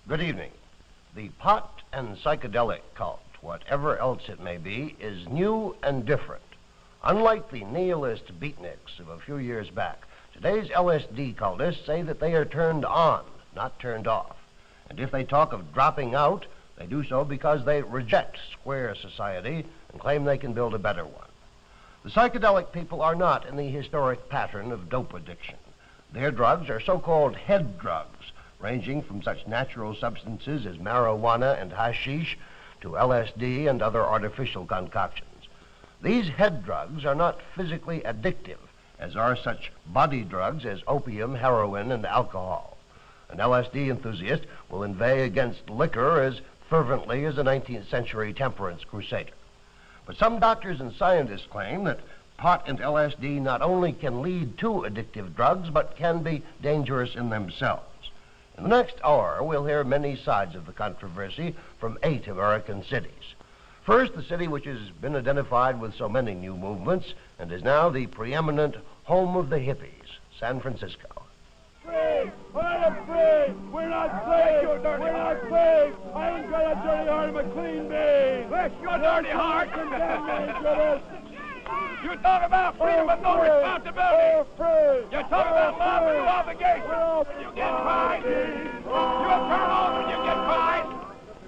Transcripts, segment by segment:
Good evening. The pot and psychedelic cult, whatever else it may be, is new and different. Unlike the nihilist beatniks of a few years back, today's LSD cultists say that they are turned on, not turned off. And if they talk of dropping out, they do so because they reject square society and claim they can build a better one. The psychedelic people are not in the historic pattern of dope addiction. Their drugs are so-called head drugs, ranging from such natural substances as marijuana and hashish to LSD and other artificial concoctions. These head drugs are not physically addictive, as are such body drugs as opium, heroin, and alcohol. An LSD enthusiast will inveigh against liquor as fervently as a 19th century temperance crusader. But some doctors and scientists claim that pot and LSD not only can lead to addictive drugs, but can be dangerous in themselves. In the next hour, we'll hear many sides of the controversy from 8 American cities. First, the city which has been identified with so many new movements and is now the preeminent home of the hippies, San Francisco. Free! I'm free! We're not slaves! We're not slaves! I ain't got a dirty heart, I'm a clean bean! Bless your dirty heart! You talk about freedom with no responsibility! You talk about love with no obligation! You get fined! You have turned on and you get fined!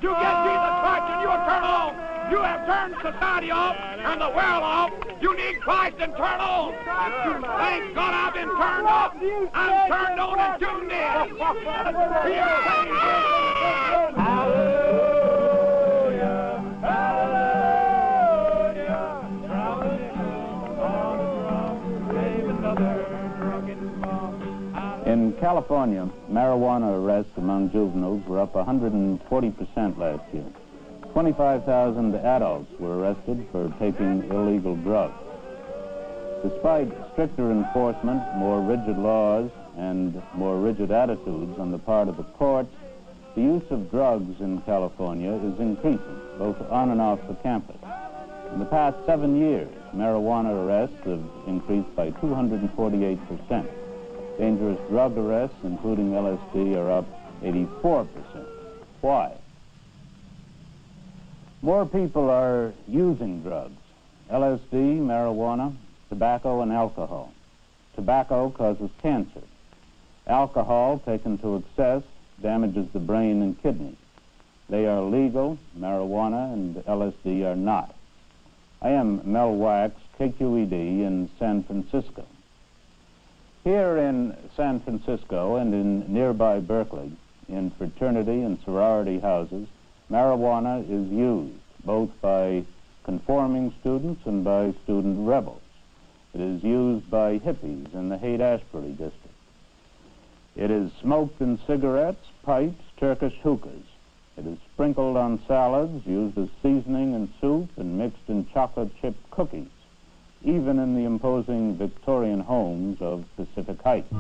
You get Jesus Christ and you have turned on! You have turned society off and the world off! You need Christ and turn on! Thank God I've been turned off! I'm turned on and tuned in! In California, marijuana arrests among juveniles were up 140% last year. 25,000 adults were arrested for taking illegal drugs. Despite stricter enforcement, more rigid laws, and more rigid attitudes on the part of the courts, the use of drugs in California is increasing, both on and off the campus. In the past 7 years, marijuana arrests have increased by 248%. Dangerous drug arrests, including LSD, are up 84%. Why? More people are using drugs: LSD, marijuana, tobacco, and alcohol. Tobacco causes cancer. Alcohol, taken to excess, damages the brain and kidneys. They are legal, marijuana and LSD are not. I am Mel Wax, KQED in San Francisco. Here in San Francisco and in nearby Berkeley, in fraternity and sorority houses, marijuana is used both by conforming students and by student rebels. It is used by hippies in the Haight-Ashbury district. It is smoked in cigarettes, pipes, Turkish hookahs. It is sprinkled on salads, used as seasoning in soup, and mixed in chocolate chip cookies, even in the imposing Victorian homes of Pacific Heights.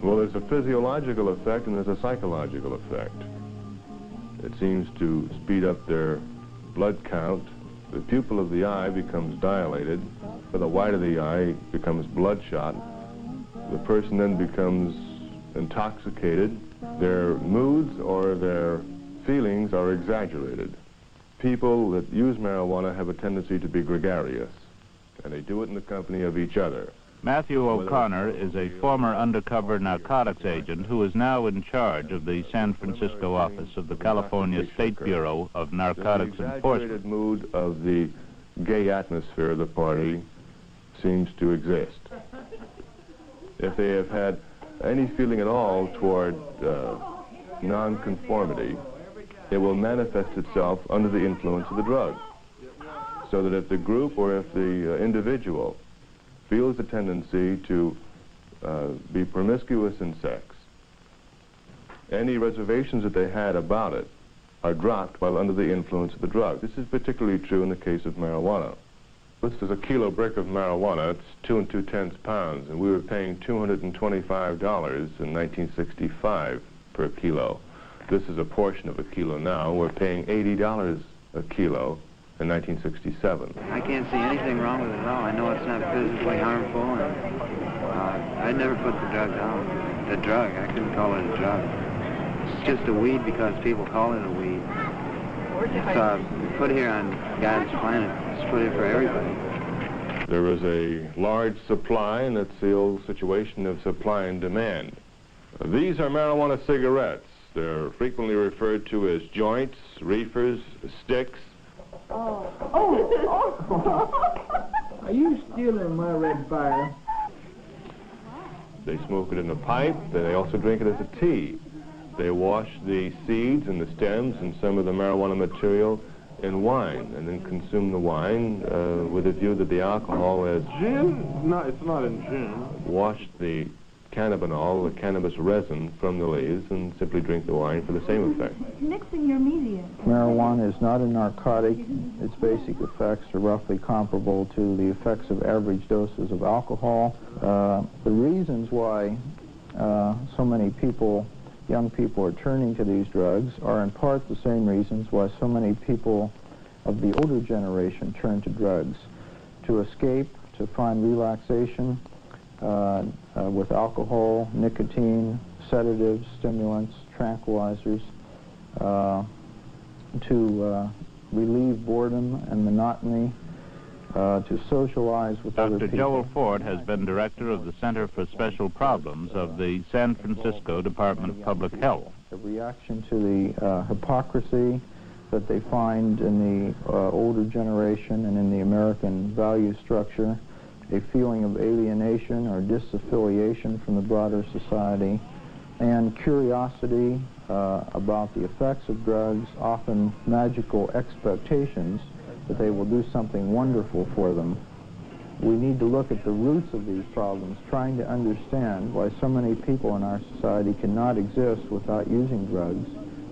Well, there's a physiological effect and there's a psychological effect. It seems to speed up their blood count. The pupil of the eye becomes dilated. The white of the eye becomes bloodshot. The person then becomes intoxicated. Their moods or their feelings are exaggerated. People that use marijuana have a tendency to be gregarious, and they do it in the company of each other. Matthew O'Connor is a former undercover narcotics agent who is now in charge of the San Francisco office of the California State Bureau of Narcotics Enforcement. The mood of the gay atmosphere of the party seems to exist. If they have had any feeling at all toward nonconformity, it will manifest itself under the influence of the drug. So that if the group or if the individual feels a tendency to be promiscuous in sex, any reservations that they had about it are dropped while under the influence of the drug. This is particularly true in the case of marijuana. This is a kilo brick of marijuana. It's 2 2/10 pounds, and we were paying $225 in 1965 per kilo. This is a portion of a kilo now. We're paying $80 a kilo in 1967. I can't see anything wrong with it at all. I know it's not physically harmful, and I never put the drug down. The drug, I couldn't call it a drug. It's just a weed because people call it a weed. It's put here on God's planet. It's put here for everybody. There is a large supply, and it's the old situation of supply and demand. These are marijuana cigarettes. They're frequently referred to as joints, reefers, sticks. Are you stealing my red fire? They smoke it in a pipe, and they also drink it as a tea. They wash the seeds and the stems and some of the marijuana material in wine, and then consume the wine with a view that the alcohol has... Gin? No, it's not in gin. Washed the cannabinol, the cannabis resin, from the leaves and simply drink the wine for the same effect. Mixing your media. Marijuana is not a narcotic. Its basic effects are roughly comparable to the effects of average doses of alcohol. The reasons why so many people, young people, are turning to these drugs are in part the same reasons why so many people of the older generation turn to drugs: to escape, to find relaxation with alcohol, nicotine, sedatives, stimulants, tranquilizers, to relieve boredom and monotony, to socialize with other people. Dr. Joel Ford has been director of the Center for Special Problems of the San Francisco Department of Public Health. A reaction to the hypocrisy that they find in the older generation and in the American value structure, a feeling of alienation or disaffiliation from the broader society, and curiosity about the effects of drugs, often magical expectations that they will do something wonderful for them. We need to look at the roots of these problems, trying to understand why so many people in our society cannot exist without using drugs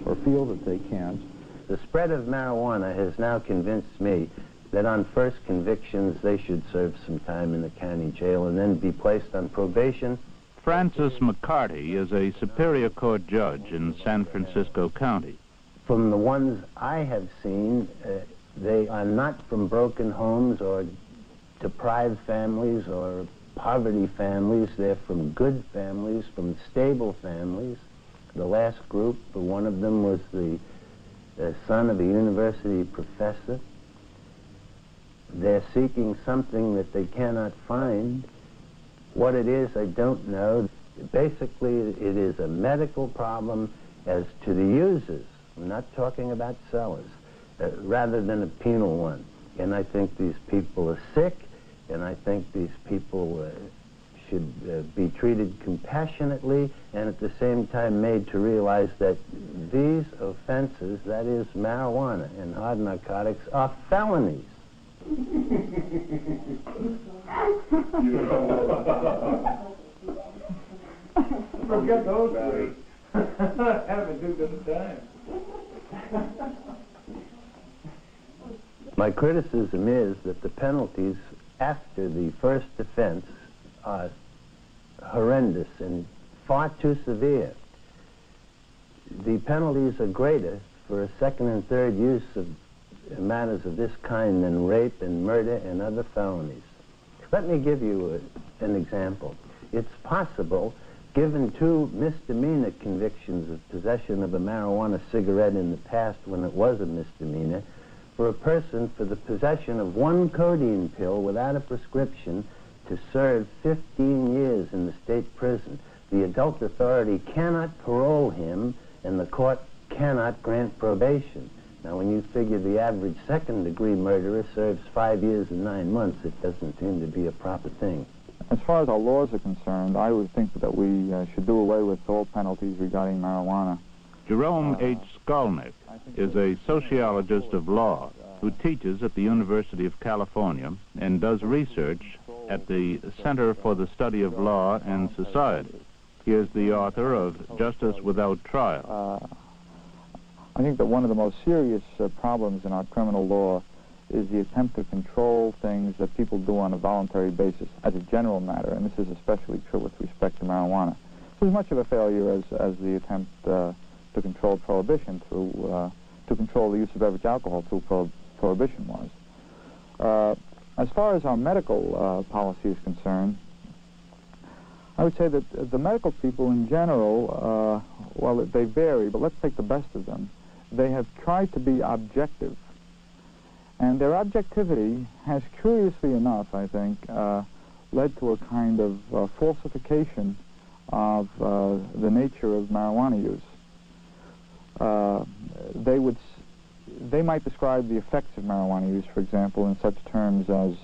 or feel that they can't. The spread of marijuana has now convinced me that on first convictions they should serve some time in the county jail and then be placed on probation. Francis McCarty is a Superior Court judge in San Francisco County. From the ones I have seen, they are not from broken homes or deprived families or poverty families. They're from good families, from stable families. The last group, one of them was the son of a university professor. They're seeking something that they cannot find. What it is, I don't know. Basically, it is a medical problem as to the users. I'm not talking about sellers, rather than a penal one. And I think these people are sick, and I think these people should be treated compassionately and at the same time made to realize that these offenses, that is marijuana and hard narcotics, are felonies. Forget those three. Have a good time. My criticism is that the penalties after the first offense are horrendous and far too severe. The penalties are greater for a second and third use of matters of this kind than rape and murder and other felonies. Let me give you an example. It's possible, given 2 misdemeanor convictions of possession of a marijuana cigarette in the past when it was a misdemeanor, for a person for the possession of 1 codeine pill without a prescription to serve 15 years in the state prison. The adult authority cannot parole him, and the court cannot grant probation. Now, when you figure the average second-degree murderer serves 5 years and 9 months, it doesn't seem to be a proper thing. As far as our laws are concerned, I would think that we should do away with all penalties regarding marijuana. Jerome H. Skolnick is a sociologist of law who teaches at the University of California and does research at the Center for the Study of Law and Society. He is the author of Justice Without Trial. I think that one of the most serious problems in our criminal law is the attempt to control things that people do on a voluntary basis as a general matter, and this is especially true with respect to marijuana. as much of a failure as the attempt to control prohibition through to control the use of beverage alcohol through prohibition was. As far as our medical policy is concerned, I would say that the medical people in general, well, they vary, but let's take the best of them. They have tried to be objective. And their objectivity has, curiously enough, I think, led to a kind of falsification of the nature of marijuana use. They might describe the effects of marijuana use, for example, in such terms as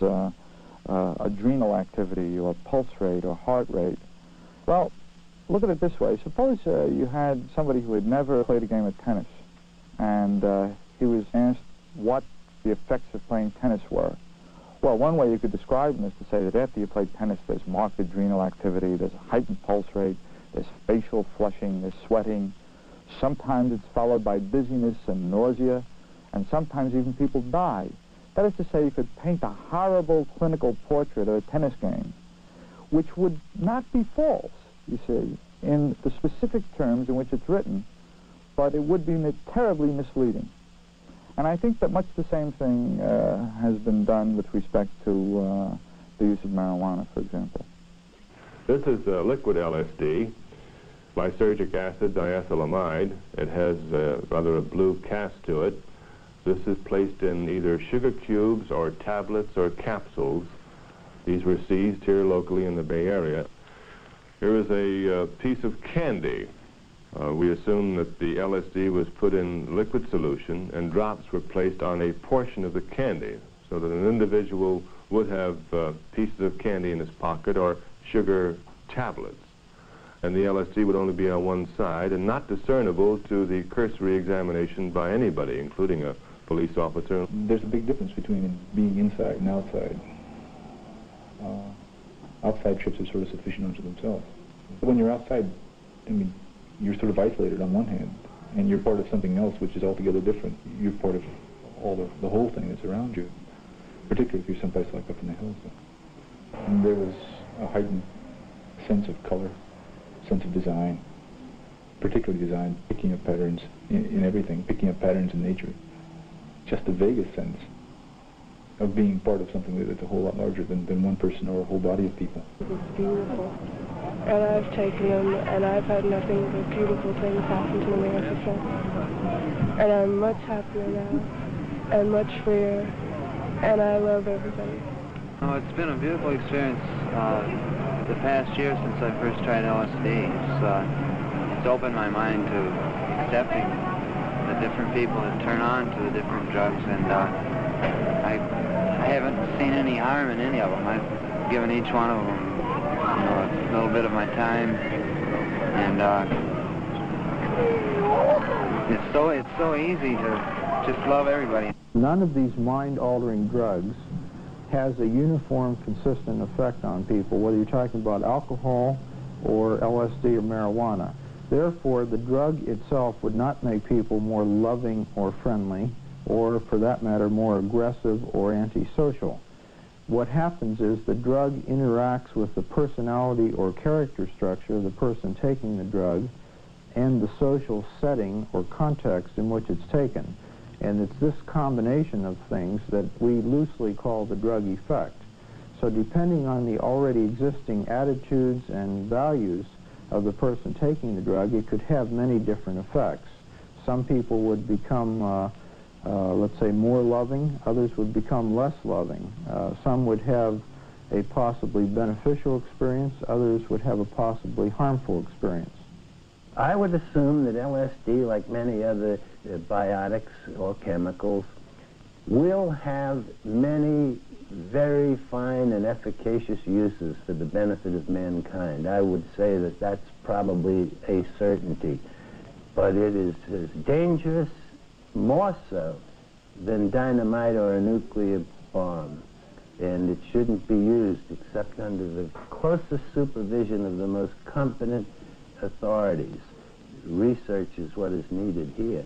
adrenal activity or pulse rate or heart rate. Well, look at it this way. Suppose you had somebody who had never played a game of tennis, and he was asked what the effects of playing tennis were. Well, one way you could describe them is to say that after you play tennis, there's marked adrenal activity, there's a heightened pulse rate, there's facial flushing, there's sweating. Sometimes it's followed by dizziness and nausea, and sometimes even people die. That is to say, you could paint a horrible clinical portrait of a tennis game, which would not be false, you see, in the specific terms in which it's written, but it would be terribly misleading. And I think that much the same thing has been done with respect to the use of marijuana, for example. This is liquid LSD, lysergic acid diethylamide. It has rather a blue cast to it. This is placed in either sugar cubes or tablets or capsules. These were seized here locally in the Bay Area. Here is a piece of candy. We assume that the LSD was put in liquid solution and drops were placed on a portion of the candy so that an individual would have pieces of candy in his pocket or sugar tablets. And the LSD would only be on one side and not discernible to the cursory examination by anybody, including a police officer. There's a big difference between being inside and outside. Outside trips are sort of sufficient unto themselves. But when you're outside, I mean, you're sort of isolated on one hand, and you're part of something else which is altogether different. You're part of all the whole thing that's around you, particularly if you're someplace like up in the hills. And there was a heightened sense of color, sense of design, particularly design, picking up patterns in everything, picking up patterns in nature. Just the vaguest sense of being part of something that's a whole lot larger than one person or a whole body of people. It's beautiful. And I've taken them, and I've had nothing but beautiful things happen to me ever since. And I'm much happier now, and much freer, and I love everybody. Oh, it's been a beautiful experience the past year since I first tried LSD. It's opened my mind to accepting the different people that turn on to the different drugs, and I haven't seen any harm in any of them. I've given each one of them, you know, a little bit of my time, and it's so easy to just love everybody. None of these mind-altering drugs has a uniform, consistent effect on people, whether you're talking about alcohol or LSD or marijuana. Therefore, the drug itself would not make people more loving or friendly, or, for that matter, more aggressive or antisocial. What happens is the drug interacts with the personality or character structure of the person taking the drug and the social setting or context in which it's taken. And it's this combination of things that we loosely call the drug effect. So depending on the already existing attitudes and values of the person taking the drug, it could have many different effects. Some people would become, let's say, more loving. Others would become less loving. Some would have a possibly beneficial experience. Others would have a possibly harmful experience. I would assume that LSD, like many other biotics or chemicals, will have many very fine and efficacious uses for the benefit of mankind. I would say that that's probably a certainty. But it is as dangerous, more so, than dynamite or a nuclear bomb. And it shouldn't be used except under the closest supervision of the most competent authorities. Research is what is needed here.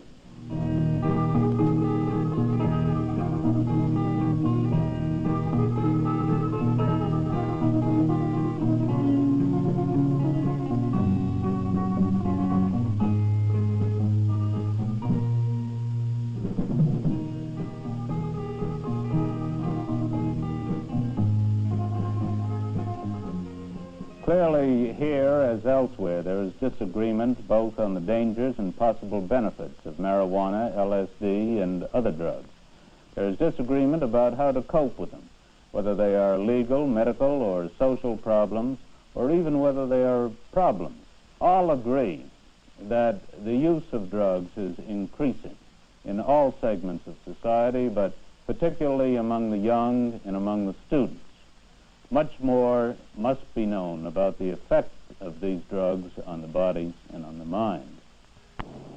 Clearly, here as elsewhere, there is disagreement both on the dangers and possible benefits of marijuana, LSD, and other drugs. There is disagreement about how to cope with them, whether they are legal, medical, or social problems, or even whether they are problems. All agree that the use of drugs is increasing in all segments of society, but particularly among the young and among the students. Much more must be known about the effect of these drugs on the body and on the mind.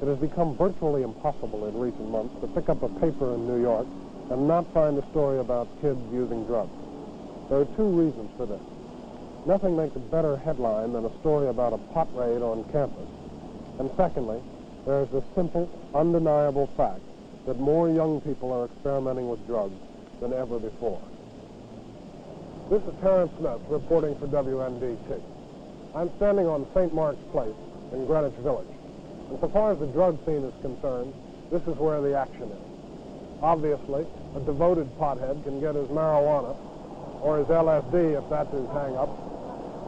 It has become virtually impossible in recent months to pick up a paper in New York and not find a story about kids using drugs. There are two reasons for this. Nothing makes a better headline than a story about a pot raid on campus. And secondly, there is the simple, undeniable fact that more young people are experimenting with drugs than ever before. This is Terrence Smith reporting for WNDT. I'm standing on St. Mark's Place in Greenwich Village. And so far as the drug scene is concerned, this is where the action is. Obviously, a devoted pothead can get his marijuana, or his LSD if that's his hang-up,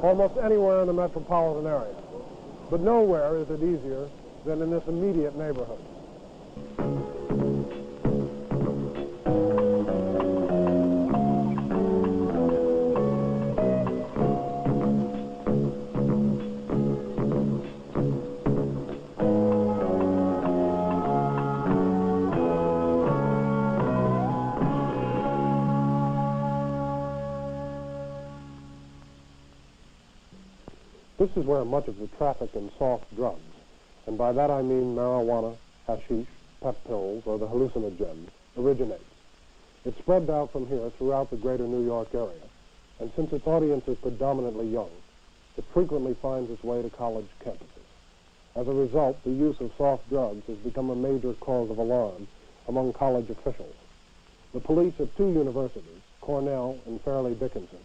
almost anywhere in the metropolitan area. But nowhere is it easier than in this immediate neighborhood. This is where much of the traffic in soft drugs, and by that I mean marijuana, hashish, pep pills, or the hallucinogens, originates. It's spread out from here throughout the greater New York area, and since its audience is predominantly young, it frequently finds its way to college campuses. As a result, the use of soft drugs has become a major cause of alarm among college officials. The police at two universities, Cornell and Fairleigh Dickinson,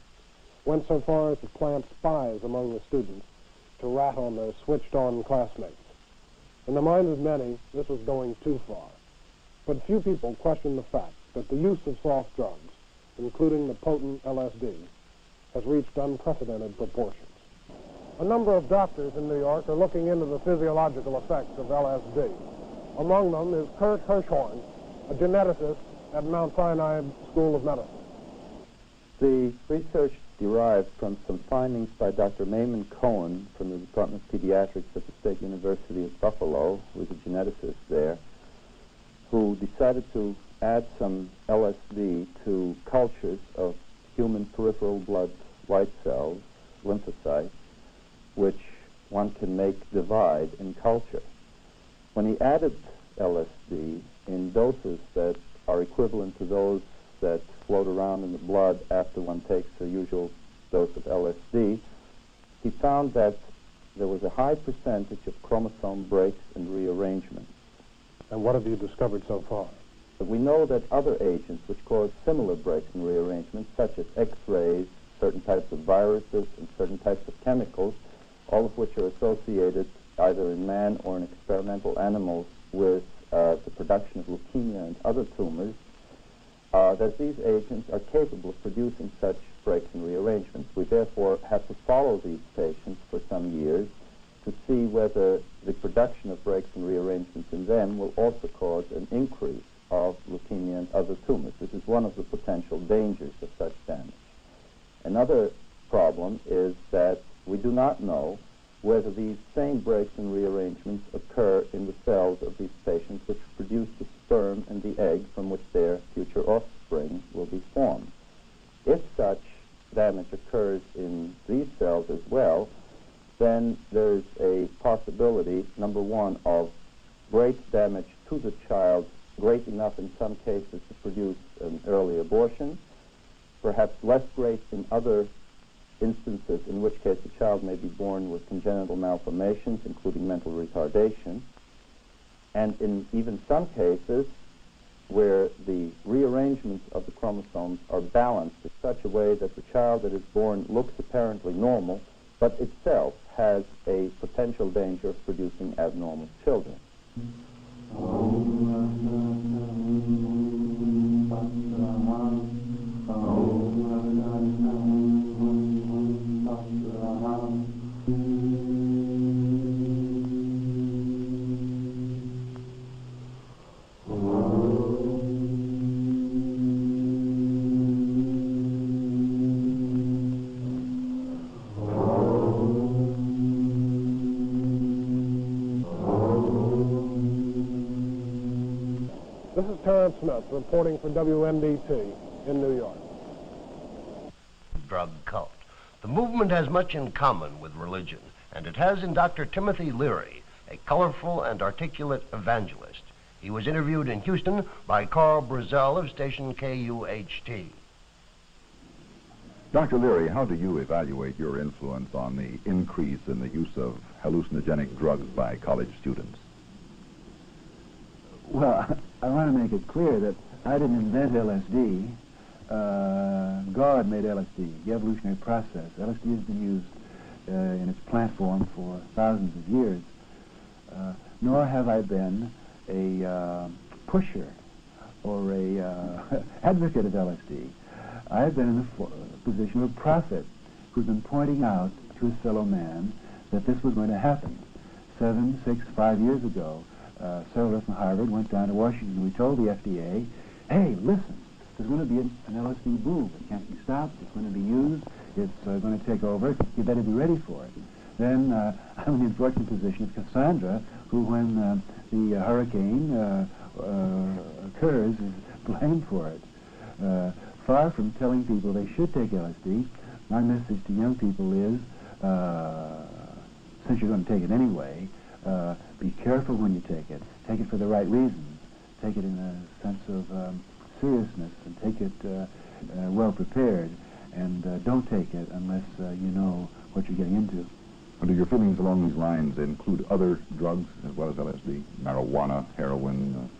went so far as to plant spies among the students to rat on their switched-on classmates. In the minds of many, this was going too far. But few people question the fact that the use of soft drugs, including the potent LSD, has reached unprecedented proportions. A number of doctors in New York are looking into the physiological effects of LSD. Among them is Kurt Hirschhorn, a geneticist at Mount Sinai School of Medicine. The research derived from some findings by Dr. Maimon Cohen from the Department of Pediatrics at the State University of Buffalo, who is a geneticist there, who decided to add some LSD to cultures of human peripheral blood white cells, lymphocytes, which one can make divide in culture. When he added LSD in doses that are equivalent to those that float around in the blood after one takes a usual dose of LSD, he found that there was a high percentage of chromosome breaks and rearrangements. And what have you discovered so far? But we know that other agents which cause similar breaks and rearrangements, such as X-rays, certain types of viruses, and certain types of chemicals, all of which are associated either in man or in experimental animals with the production of leukemia and other tumors, that these agents are capable of producing such breaks and rearrangements. We therefore have to follow these patients for some years to see whether the production of breaks and rearrangements in them will also cause an increase of leukemia and other tumors. This is one of the potential dangers of such damage. Another problem is that we do not know whether these same breaks and rearrangements occur in the cells of these patients which produce the sperm and the egg from which their future offspring will be formed. If such damage occurs in these cells as well, then there's a possibility, number one, of great damage to the child, great enough in some cases to produce an early abortion, perhaps less great in other instances, in which case the child may be born with congenital malformations, including mental retardation, and in even some cases where the rearrangements of the chromosomes are balanced in such a way that the child that is born looks apparently normal, but itself has a potential danger of producing abnormal children. This is Terrence Smith reporting for WNDT in New York. Drug cult. The movement has much in common with religion, and it has in Dr. Timothy Leary, a colorful and articulate evangelist. He was interviewed in Houston by Carl Brazel of station KUHT. Dr. Leary, how do you evaluate your influence on the increase in the use of hallucinogenic drugs by college students? Well, I want to make it clear that I didn't invent LSD. God made LSD, the evolutionary process. LSD has been used in its plant form for thousands of years. Nor have I been a pusher or a advocate of LSD. I've been in the position of a prophet who's been pointing out to his fellow man that this was going to happen. 7, 6, 5 years ago, several of us from Harvard went down to Washington. We told the FDA, hey, listen, there's going to be an LSD boom. It can't be stopped. It's going to be used. It's going to take over. You better be ready for it. Then I'm in the unfortunate position of Cassandra, who, when the hurricane occurs, is blamed for it. Far from telling people they should take LSD, my message to young people is, since you're going to take it anyway, be careful when you take it. Take it for the right reasons. Take it in a sense of seriousness, and take it well prepared. And don't take it unless you know what you're getting into. Do your feelings along these lines include other drugs as well as LSD? Marijuana, heroin,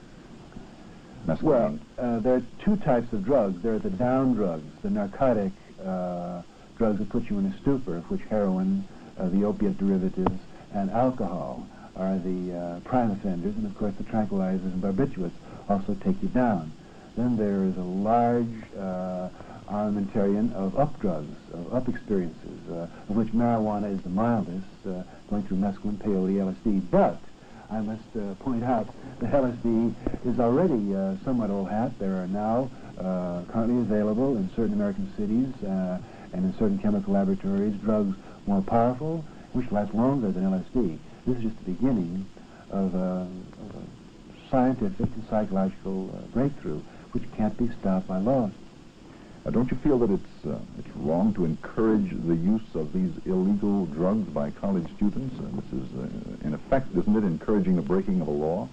mescaline? Well, there are two types of drugs. There are the down drugs, the narcotic drugs that put you in a stupor, of which heroin, the opiate derivatives, and alcohol are the prime offenders, and of course the tranquilizers and barbiturates also take you down. Then there is a large armamentarium of up drugs, of up experiences, of which marijuana is the mildest, going through mescaline, peyote, LSD. But I must point out that LSD is already somewhat old hat. There are now currently available in certain American cities and in certain chemical laboratories drugs more powerful, which last longer than LSD. This is just the beginning of a scientific and psychological breakthrough, which can't be stopped by law. Don't you feel that it's wrong to encourage the use of these illegal drugs by college students? This is, in effect, isn't it encouraging the breaking of a law?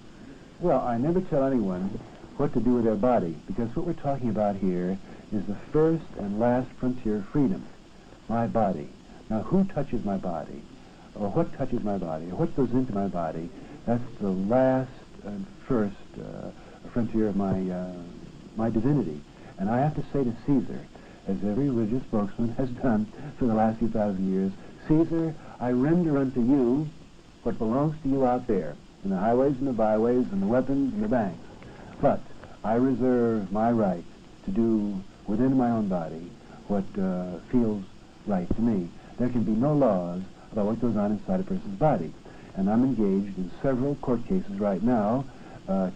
Well, I never tell anyone what to do with their body, because what we're talking about here is the first and last frontier of freedom, my body. Now, who touches my body, or what touches my body, or what goes into my body, that's the last and first frontier of my divinity. And I have to say to Caesar, as every religious spokesman has done for the last few thousand years, Caesar, I render unto you what belongs to you out there, in the highways and the byways and the weapons and the banks. But I reserve my right to do within my own body what feels right to me. There can be no laws about what goes on inside a person's body. And I'm engaged in several court cases right now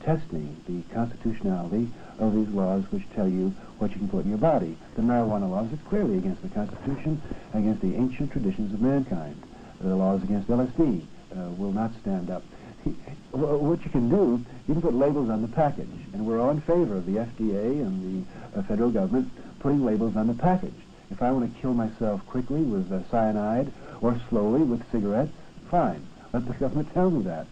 testing the constitutionality of these laws which tell you what you can put in your body. The marijuana laws are clearly against the Constitution, against the ancient traditions of mankind. The laws against LSD will not stand up. What you can do, you can put labels on the package, and we're all in favor of the FDA and the federal government putting labels on the package. If I want to kill myself quickly with cyanide or slowly with cigarettes, fine. Let the government tell me that.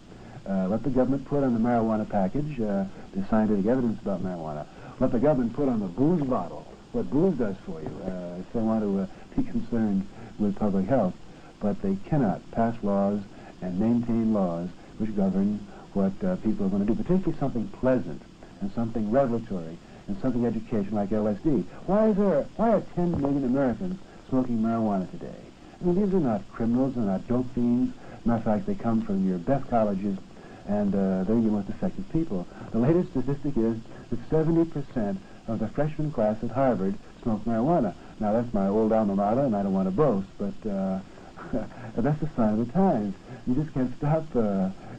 Let the government put on the marijuana package the scientific evidence about marijuana. Let the government put on the booze bottle what booze does for you if they want to be concerned with public health. But they cannot pass laws and maintain laws which govern what people are going to do, particularly something pleasant and something revelatory and something educational like LSD. Why are 10 million Americans smoking marijuana today? I mean, these are not criminals, they're not dope fiends. Matter of fact, they come from your best colleges, and they're your most effective people. The latest statistic is that 70% of the freshman class at Harvard smoke marijuana. Now, that's my old alma mater, and I don't want to boast, but that's the sign of the times. You just can't stop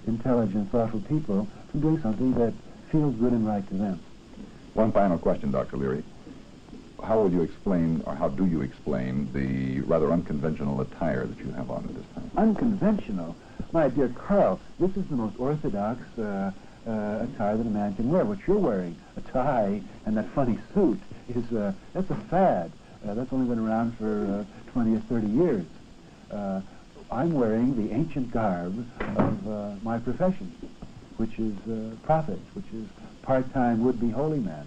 intelligent, thoughtful people from doing something that feels good and right to them. One final question, Dr. Leary. How will you explain, or how do you explain, the rather unconventional attire that you have on at this time? Unconventional? My dear Carl, this is the most orthodox attire that a man can wear. What you're wearing, a tie and that funny suit, is that's a fad. That's only been around for 20 or 30 years. I'm wearing the ancient garb of my profession, which is prophet, which is part-time would-be holy man.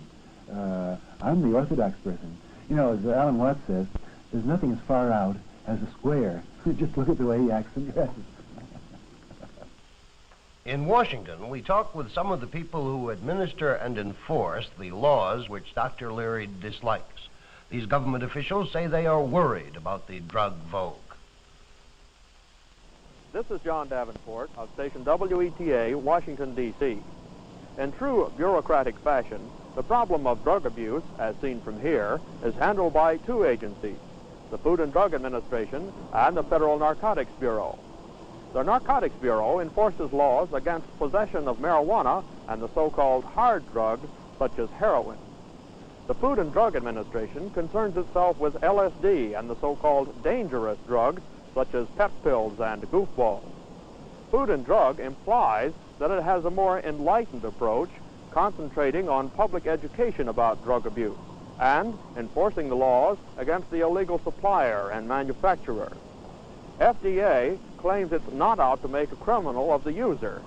I'm the orthodox person. You know, as Alan Watts says, there's nothing as far out as a square. Just look at the way he acts and dresses. In Washington, we talk with some of the people who administer and enforce the laws which Dr. Leary dislikes. These government officials say they are worried about the drug vogue. This is John Davenport of station WETA, Washington, D.C. In true bureaucratic fashion, the problem of drug abuse, as seen from here, is handled by two agencies, the Food and Drug Administration and the Federal Narcotics Bureau. The Narcotics Bureau enforces laws against possession of marijuana and the so-called hard drugs, such as heroin. The Food and Drug Administration concerns itself with LSD and the so-called dangerous drugs, such as pep pills and goofballs. Food and Drug implies that it has a more enlightened approach, concentrating on public education about drug abuse and enforcing the laws against the illegal supplier and manufacturer. FDA claims it's not out to make a criminal of the user.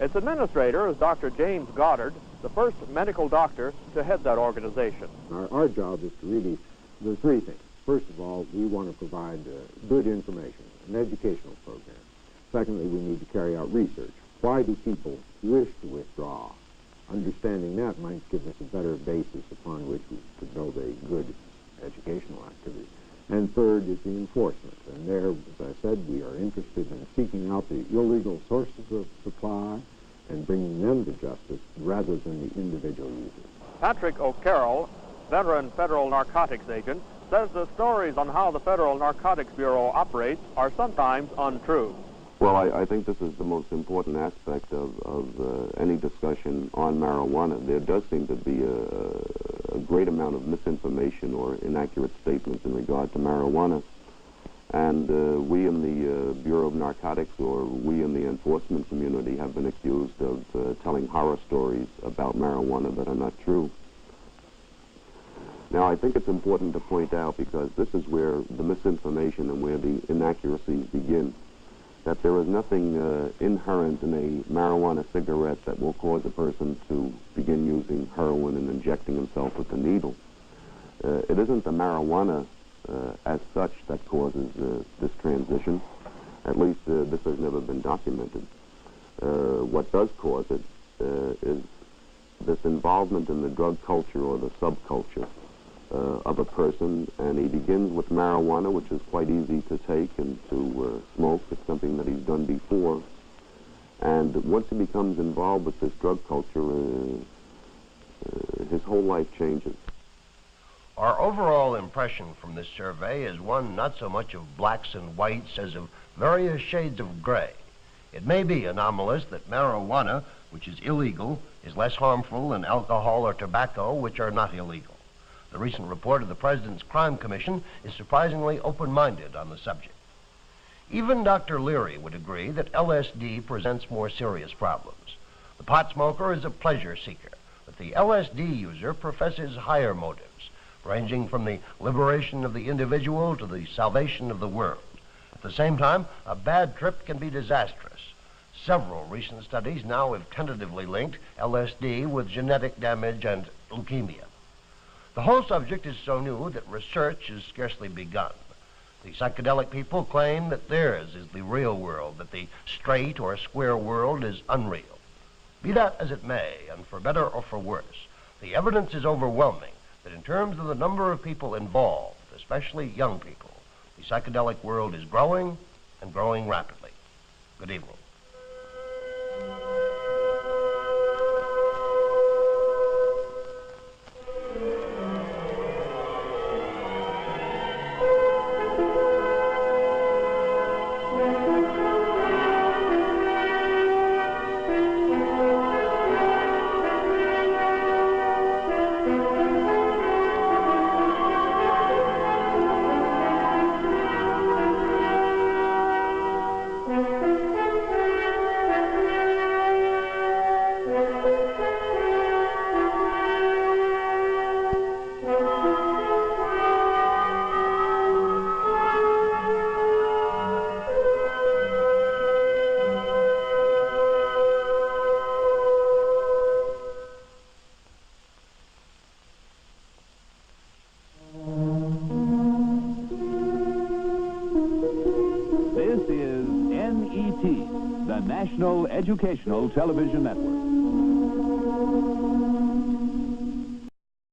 Its administrator is Dr. James Goddard, the first medical doctor to head that organization. Our job is to really do three things. First of all, we want to provide good information, an educational program. Secondly, we need to carry out research. Why do people wish to withdraw? Understanding that might give us a better basis upon which we could build a good educational activity. And third is the enforcement. And there, as I said, we are interested in seeking out the illegal sources of supply and bringing them to justice rather than the individual users. Patrick O'Carroll, veteran federal narcotics agent, says the stories on how the Federal Narcotics Bureau operates are sometimes untrue. Well, I think this is the most important aspect of any discussion on marijuana. There does seem to be a great amount of misinformation or inaccurate statements in regard to marijuana. And we in the Bureau of Narcotics, or we in the enforcement community, have been accused of telling horror stories about marijuana that are not true. Now, I think it's important to point out, because this is where the misinformation and where the inaccuracies begin, that there is nothing inherent in a marijuana cigarette that will cause a person to begin using heroin and injecting himself with the needle. It isn't the marijuana as such that causes this transition. At least this has never been documented. What does cause it is this involvement in the drug culture or the subculture of a person, and he begins with marijuana, which is quite easy to take and to smoke. It's something that he's done before. And once he becomes involved with this drug culture, his whole life changes. Our overall impression from this survey is one not so much of blacks and whites as of various shades of gray. It may be anomalous that marijuana, which is illegal, is less harmful than alcohol or tobacco, which are not illegal. The recent report of the President's Crime Commission is surprisingly open-minded on the subject. Even Dr. Leary would agree that LSD presents more serious problems. The pot smoker is a pleasure seeker, but the LSD user professes higher motives, ranging from the liberation of the individual to the salvation of the world. At the same time, a bad trip can be disastrous. Several recent studies now have tentatively linked LSD with genetic damage and leukemia. The whole subject is so new that research has scarcely begun. The psychedelic people claim that theirs is the real world, that the straight or square world is unreal. Be that as it may, and for better or for worse, the evidence is overwhelming that in terms of the number of people involved, especially young people, the psychedelic world is growing and growing rapidly. Good evening. educational television network.